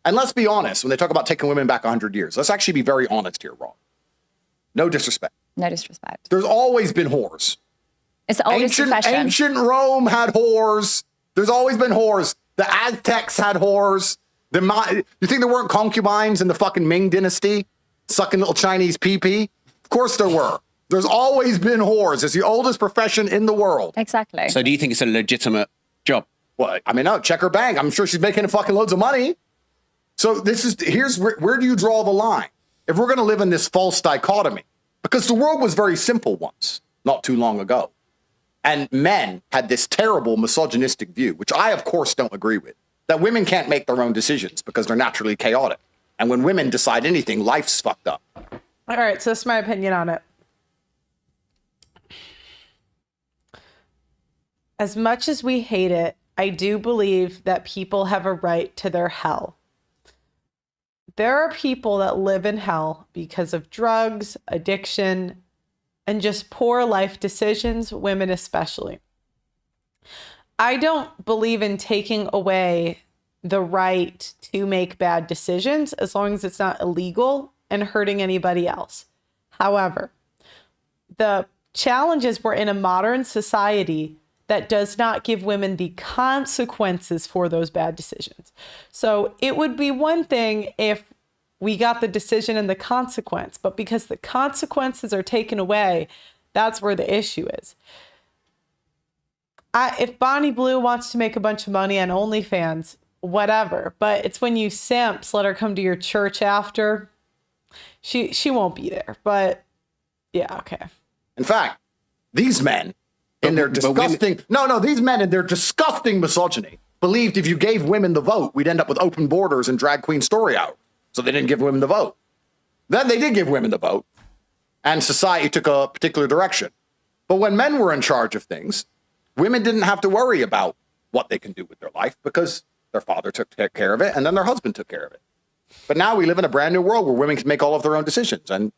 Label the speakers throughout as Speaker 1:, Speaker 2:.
Speaker 1: And let's be honest, when they talk about taking women back 100 years, let's actually be very honest here, Rob. No disrespect.
Speaker 2: No disrespect.
Speaker 1: There's always been whores.
Speaker 2: It's the oldest profession.
Speaker 1: Ancient Rome had whores. There's always been whores. The Aztecs had whores. You think there weren't concubines in the fucking Ming dynasty sucking little Chinese pee-pee? Of course there were. There's always been whores. It's the oldest profession in the world.
Speaker 2: Exactly.
Speaker 3: So do you think it's a legitimate job?
Speaker 1: Well, I mean, no, check her bank. I'm sure she's making fucking loads of money. So here's where do you draw the line? If we're going to live in this false dichotomy, because the world was very simple once, not too long ago. And men had this terrible misogynistic view, which I, of course, don't agree with, that women can't make their own decisions because they're naturally chaotic. And when women decide anything, life's fucked up.
Speaker 4: All right, so this is my opinion on it. As much as we hate it, I do believe that people have a right to their hell. There are people that live in hell because of drugs, addiction, and just poor life decisions, women especially. I don't believe in taking away the right to make bad decisions as long as it's not illegal and hurting anybody else. However, the challenge is we're in a modern society that does not give women the consequences for those bad decisions. So it would be one thing if we got the decision and the consequence, but because the consequences are taken away, that's where the issue is. If Bonnie Blue wants to make a bunch of money on OnlyFans, whatever, but it's when you simps let her come to your church after, she won't be there. But yeah, okay.
Speaker 1: In fact, these men in their disgusting these men in their disgusting misogyny believed if you gave women the vote, we'd end up with open borders and drag queen story hour. So they didn't give women the vote. Then they did give women the vote, and society took a particular direction. But when men were in charge of things, women didn't have to worry about what they can do with their life because their father took care of it, and then their husband took care of it. But now we live in a brand new world where women can make all of their own decisions. And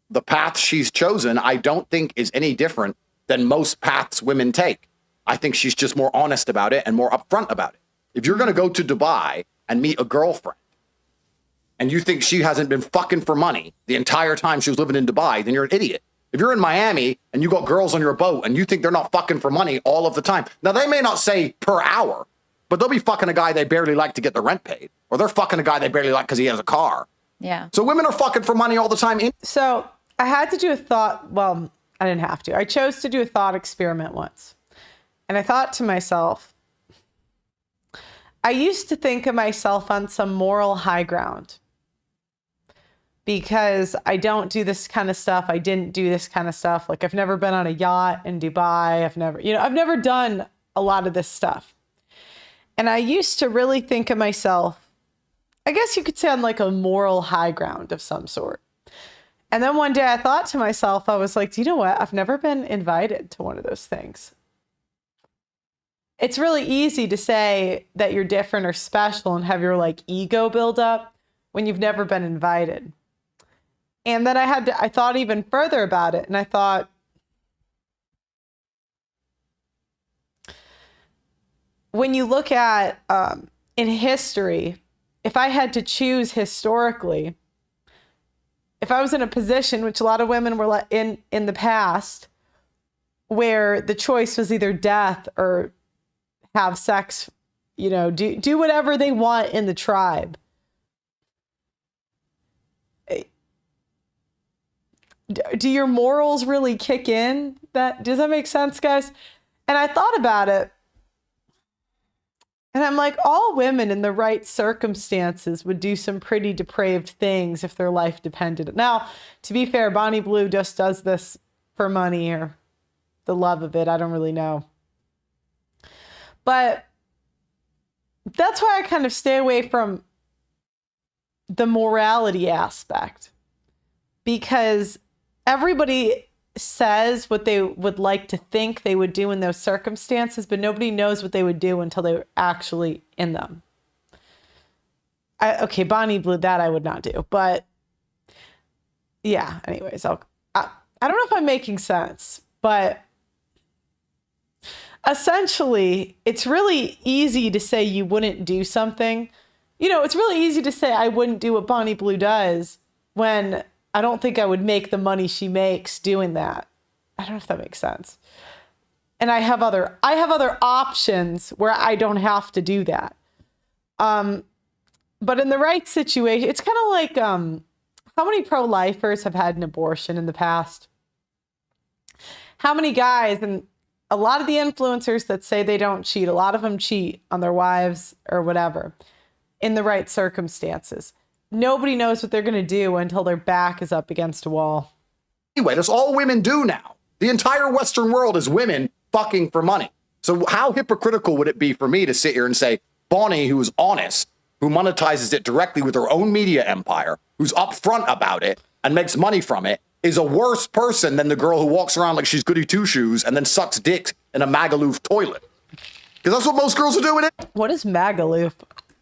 Speaker 1: the path she's chosen, I don't think is any different than most paths women take. I think she's just more honest about it and more upfront about it. If you're going to go to Dubai and meet a girlfriend, and you think she hasn't been fucking for money the entire time she was living in Dubai, then you're an idiot. If you're in Miami and you got girls on your boat and you think they're not fucking for money all of the time, now they may not say per hour, but they'll be fucking a guy they barely like to get the rent paid, or they're fucking a guy they barely like because he has a car.
Speaker 2: Yeah.
Speaker 1: So women are fucking for money all the time.
Speaker 4: So I had to do a thought. Well, I didn't have to. I chose to do a thought experiment once. And I thought to myself, I used to think of myself on some moral high ground because I don't do this kind of stuff. I didn't do this kind of stuff. Like I've never been on a yacht in Dubai. I've never done a lot of this stuff. And I used to really think of myself, I guess you could say on like a moral high ground of some sort. And then one day I thought to myself, I was like, do you know what? I've never been invited to one of those things. It's really easy to say that you're different or special and have your like ego build up when you've never been invited. And then I thought even further about it. And I thought, when you look at in history, if I had to choose historically, if I was in a position, which a lot of women were in the past, where the choice was either death or have sex, do whatever they want in the tribe. Do your morals really kick in? Does that make sense, guys? And I thought about it. And I'm like, all women in the right circumstances would do some pretty depraved things if their life depended. Now, to be fair, Bonnie Blue just does this for money or the love of it. I don't really know. But that's why I kind of stay away from the morality aspect. Because everybody says what they would like to think they would do in those circumstances, but nobody knows what they would do until they were actually in them. Okay, Bonnie Blue, that I would not do. But yeah, anyways, I don't know if I'm making sense, but essentially, it's really easy to say you wouldn't do something it's really easy to say I wouldn't do what Bonnie Blue does when I don't think I would make the money she makes doing that. I don't know if that makes sense. And I have other options where I don't have to do that. But in the right situation, it's kind of like how many pro-lifers have had an abortion in the past? How many guys, and a lot of the influencers that say they don't cheat, a lot of them cheat on their wives or whatever in the right circumstances. Nobody knows what they're going to do until their back is up against a wall.
Speaker 1: Anyway, that's all women do now. The entire Western world is women fucking for money. So how hypocritical would it be for me to sit here and say, Bonnie, who is honest, who monetizes it directly with her own media empire, who's upfront about it and makes money from it, is a worse person than the girl who walks around like she's goody two-shoes and then sucks dick in a Magaluf toilet. Because that's what most girls are doing.
Speaker 4: What is Magaluf?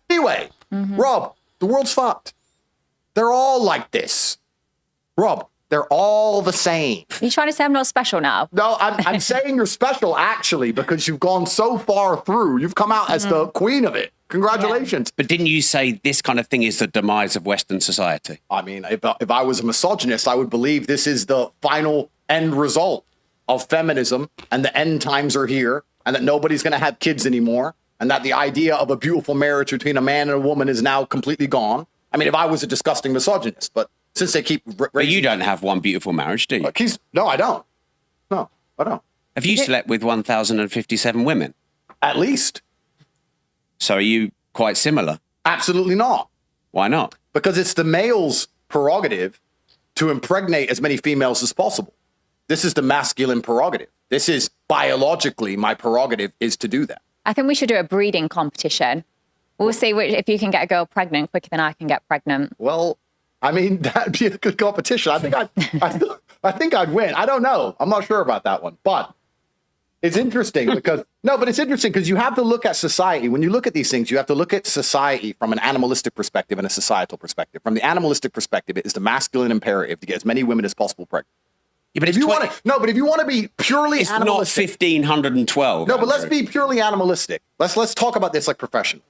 Speaker 1: Anyway, Rob, the world's fucked. They're all like this. Rob, they're all the same.
Speaker 2: Are you trying to say I'm not special now?
Speaker 1: No, I'm saying you're special, actually, because you've gone so far through. You've come out as the queen of it. Congratulations.
Speaker 3: But didn't you say this kind of thing is the demise of Western society?
Speaker 1: I mean, if I was a misogynist, I would believe this is the final end result of feminism, and the end times are here, and that nobody's going to have kids anymore, and that the idea of a beautiful marriage between a man and a woman is now completely gone. I mean, if I was a disgusting misogynist, but since they keep
Speaker 3: But you don't have one beautiful marriage, do you?
Speaker 1: No, I don't. No, I don't.
Speaker 3: Have you slept with 1,057 women?
Speaker 1: At least.
Speaker 3: So are you quite similar?
Speaker 1: Absolutely not.
Speaker 3: Why not?
Speaker 1: Because it's the male's prerogative to impregnate as many females as possible. This is the masculine prerogative. This is biologically my prerogative is to do that.
Speaker 2: I think we should do a breeding competition. We'll see if you can get a girl pregnant quicker than I can get pregnant.
Speaker 1: Well, I mean, that'd be a good competition. I think I'd win. I don't know. I'm not sure about that one, but it's interesting because you have to look at society. When you look at these things, you have to look at society from an animalistic perspective and a societal perspective. From the animalistic perspective, it is the masculine imperative to get as many women as possible pregnant.
Speaker 3: Yeah, but if you want to be purely it's animalistic, not 1,512.
Speaker 1: No, but let's be purely animalistic. Let's talk about this like professionals.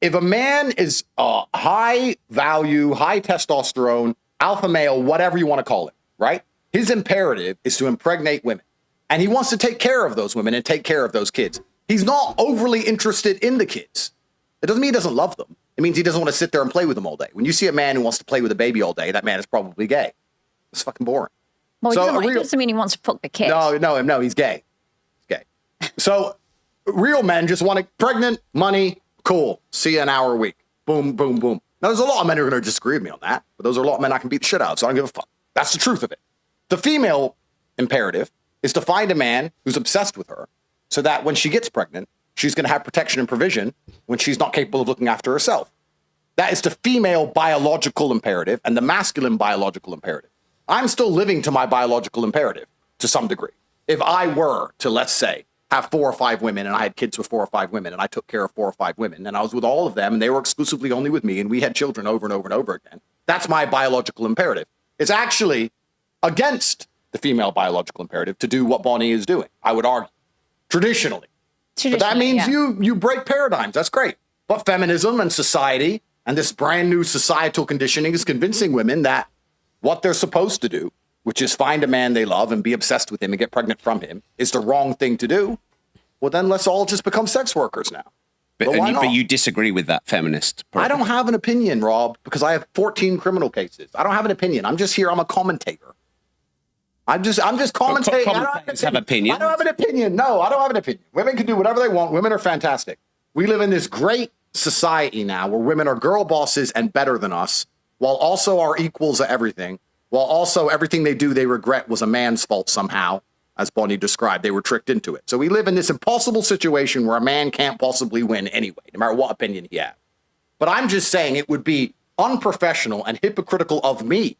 Speaker 1: If a man is high value, high testosterone, alpha male, whatever you want to call it, right? His imperative is to impregnate women. And he wants to take care of those women and take care of those kids. He's not overly interested in the kids. It doesn't mean he doesn't love them. It means he doesn't want to sit there and play with them all day. When you see a man who wants to play with a baby all day, that man is probably gay. It's fucking boring.
Speaker 2: Well, it doesn't mean he wants to fuck the kid.
Speaker 1: No, he's gay. He's gay. So real men just want to pregnant, money, cool. See you an hour a week. Boom, boom, boom. Now, there's a lot of men who are going to disagree with me on that, but those are a lot of men I can beat the shit out of, so I don't give a fuck. That's the truth of it. The female imperative is to find a man who's obsessed with her so that when she gets pregnant, she's going to have protection and provision when she's not capable of looking after herself. That is the female biological imperative and the masculine biological imperative. I'm still living to my biological imperative to some degree. If I were to, let's say, have 4 or 5 women and I had kids with 4 or 5 women and I took care of 4 or 5 women and I was with all of them and they were exclusively only with me and we had children over and over and over again, that's my biological imperative. It's actually against the female biological imperative to do what Bonnie is doing, I would argue, traditionally. But that means you break paradigms. That's great. But feminism and society and this brand new societal conditioning is convincing women that what they're supposed to do, which is find a man they love and be obsessed with him and get pregnant from him, is the wrong thing to do. Well, then let's all just become sex workers now.
Speaker 3: But you disagree with that feminist program.
Speaker 1: I don't have an opinion, Rob, because I have 14 criminal cases. I don't have an opinion. I'm just here. I'm a commentator. I'm just commentating.
Speaker 3: Commentators have opinions.
Speaker 1: I don't have an opinion. No, I don't have an opinion. Women can do whatever they want. Women are fantastic. We live in this great society now where women are girl bosses and better than us, while also are equals at everything, while also everything they do they regret was a man's fault somehow, as Bonnie described. They were tricked into it. So we live in this impossible situation where a man can't possibly win anyway, no matter what opinion he has. But I'm just saying it would be unprofessional and hypocritical of me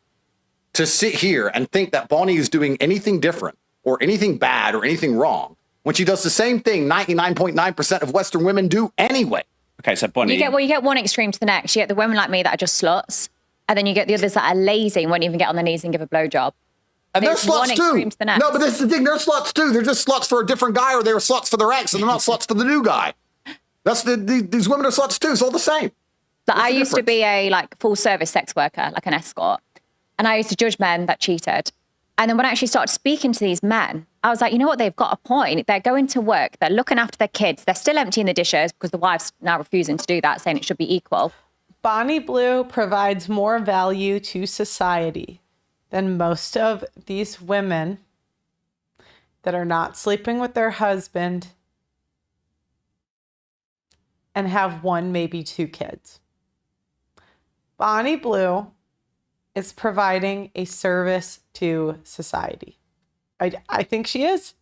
Speaker 1: to sit here and think that Bonnie is doing anything different or anything bad or anything wrong when she does the same thing 99.9% of Western women do anyway.
Speaker 3: Okay, so Bonnie...
Speaker 2: You get one extreme to the next. You get the women like me that are just sluts, and then you get the others that are lazy and won't even get on their knees and give a blowjob.
Speaker 1: And they're sluts too.
Speaker 2: To the next.
Speaker 1: No, but this is the thing. They're sluts too. They're just sluts for a different guy, or they were sluts for their ex, and they're not sluts for the new guy. These women are sluts too. It's all the same.
Speaker 2: I used to be a full service sex worker, like an escort. And I used to judge men that cheated. And then when I actually started speaking to these men, I was like, you know what? They've got a point. They're going to work. They're looking after their kids. They're still emptying the dishes because the wife's now refusing to do that, saying it should be equal.
Speaker 4: Bonnie Blue provides more value to society than most of these women that are not sleeping with their husband and have one, maybe two kids. Bonnie Blue is providing a service to society. I think she is.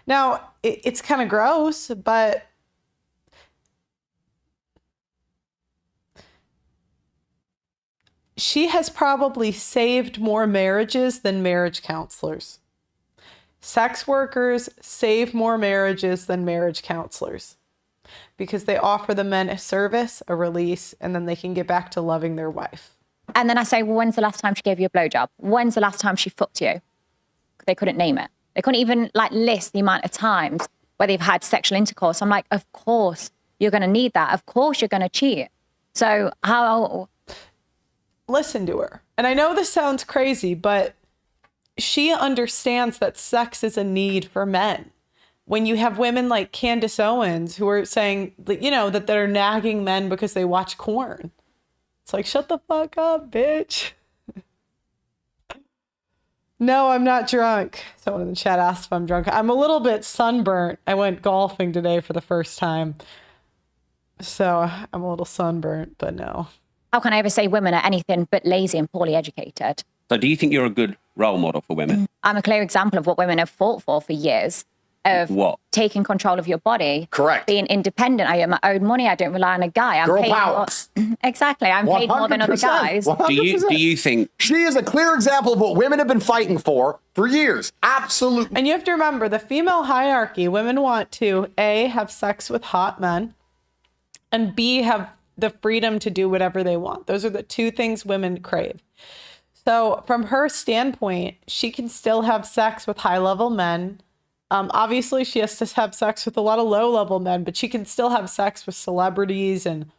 Speaker 4: Now, it's kind of gross, but she has probably saved more marriages than marriage counselors. Sex workers save more marriages than marriage counselors because they offer the men a service, a release, and then they can get back to loving their wife.
Speaker 2: And then I say, well, when's the last time she gave you a blowjob? When's the last time she fucked you? They couldn't name it. They couldn't even list the amount of times where they've had sexual intercourse. I'm like, of course you're going to need that. Of course you're going to cheat. So how...
Speaker 4: Listen to her. And I know this sounds crazy, but she understands that sex is a need for men. When you have women like Candace Owens who are saying, that they're nagging men because they watch porn. It's like, shut the fuck up, bitch. No, I'm not drunk. Someone in the chat asked if I'm drunk. I'm a little bit sunburnt. I went golfing today for the first time. So I'm a little sunburnt, but no.
Speaker 2: How can I ever say women are anything but lazy and poorly educated?
Speaker 3: So do you think you're a good role model for women?
Speaker 2: I'm a clear example of what women have fought for years. Of
Speaker 3: what?
Speaker 2: Taking control of your body.
Speaker 1: Correct.
Speaker 2: Being independent. I earn my own money. I don't rely on a guy.
Speaker 1: Girl power.
Speaker 2: Exactly. I'm paid more than other guys.
Speaker 1: 100%.
Speaker 3: Do you think...
Speaker 1: She is a clear example of what women have been fighting for years. Absolutely.
Speaker 4: And you have to remember the female hierarchy. Women want to, A, have sex with hot men, and B, have the freedom to do whatever they want. Those are the two things women crave. So from her standpoint, she can still have sex with high-level men. Obviously, she has to have sex with a lot of low-level men, but she can still have sex with celebrities and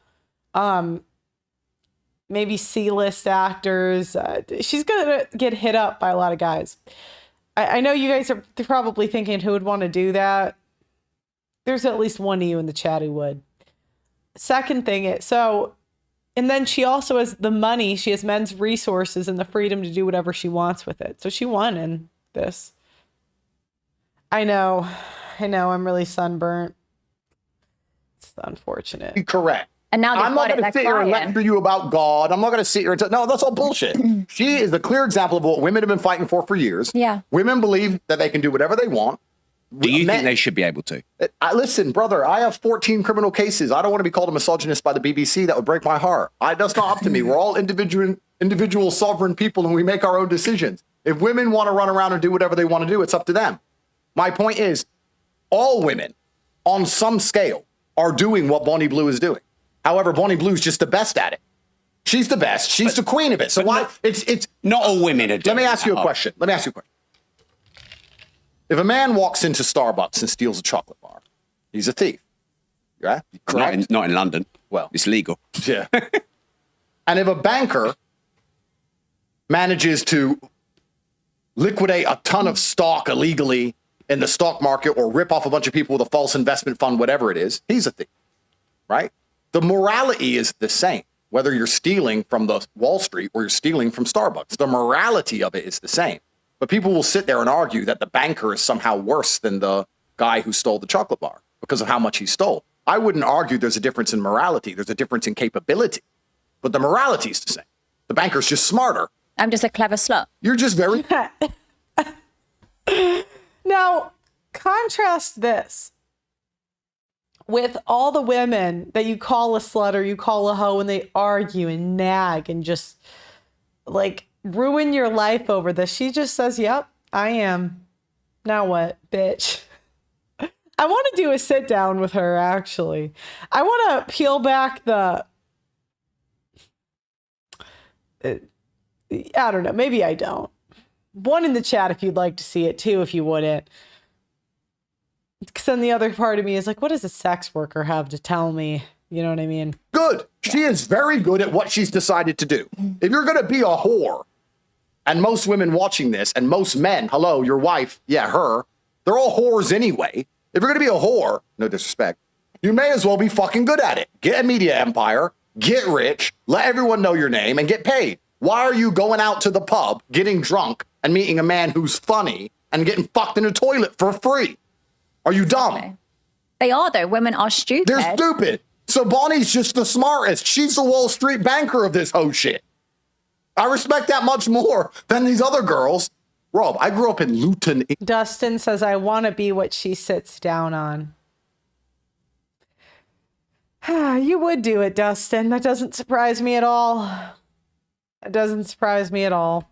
Speaker 4: maybe C-list actors. She's going to get hit up by a lot of guys. I know you guys are probably thinking who would want to do that. There's at least one of you in the chat who would. Second thing is, and then she also has the money. She has men's resources and the freedom to do whatever she wants with it. So she won in this. I know. I'm really sunburnt. It's unfortunate.
Speaker 1: Correct.
Speaker 2: And now
Speaker 1: I'm not going to sit here and lecture you about God. I'm not going to sit here and no, that's all bullshit. She is a clear example of what women have been fighting for years.
Speaker 2: Yeah.
Speaker 1: Women believe that they can do whatever they want.
Speaker 3: Do you think they should be able to?
Speaker 1: Listen, brother, I have 14 criminal cases. I don't want to be called a misogynist by the BBC. That would break my heart. That's not up to me. We're all individual sovereign people, and we make our own decisions. If women want to run around and do whatever they want to do, it's up to them. My point is, all women, on some scale, are doing what Bonnie Blue is doing. However, Bonnie Blue's just the best at it. She's the best. She's the queen of it. So why? It's
Speaker 3: not all women are doing.
Speaker 1: Let me ask you a question. If a man walks into Starbucks and steals a chocolate bar, he's a thief. Right? Correct?
Speaker 3: Not in London.
Speaker 1: Well,
Speaker 3: it's legal.
Speaker 1: Yeah. And if a banker manages to liquidate a ton of stock illegally in the stock market or rip off a bunch of people with a false investment fund, whatever it is, he's a thief. Right? The morality is the same, whether you're stealing from the Wall Street or you're stealing from Starbucks. The morality of it is the same. But people will sit there and argue that the banker is somehow worse than the guy who stole the chocolate bar because of how much he stole. I wouldn't argue there's a difference in morality. There's a difference in capability. But the morality is the same. The banker's just smarter.
Speaker 2: I'm just a clever slut.
Speaker 1: You're just very...
Speaker 4: Now, contrast this with all the women that you call a slut or you call a hoe and they argue and nag and just ruin your life over this. She just says, yep, I am. Now what, bitch? I want to do a sit down with her, actually. I want to peel back I don't know. Maybe I don't. One in the chat if you'd like to see it too, if you wouldn't. Because then the other part of me is like, what does a sex worker have to tell me? You know what I mean?
Speaker 1: Good. She is very good at what she's decided to do. If you're going to be a whore, and most women watching this, and most men, hello, your wife, yeah, her, they're all whores anyway. If you're going to be a whore, no disrespect, you may as well be fucking good at it. Get a media empire, get rich, let everyone know your name, and get paid. Why are you going out to the pub, getting drunk, and meeting a man who's funny, and getting fucked in a toilet for free? Are you dumb?
Speaker 2: They are, though. Women are stupid.
Speaker 1: They're stupid. So Bonnie's just the smartest. She's the Wall Street banker of this whole shit. I respect that much more than these other girls. Rob, I grew up in Luton.
Speaker 4: Dustin says, I want to be what she sits down on. You would do it, Dustin. That doesn't surprise me at all. It doesn't surprise me at all.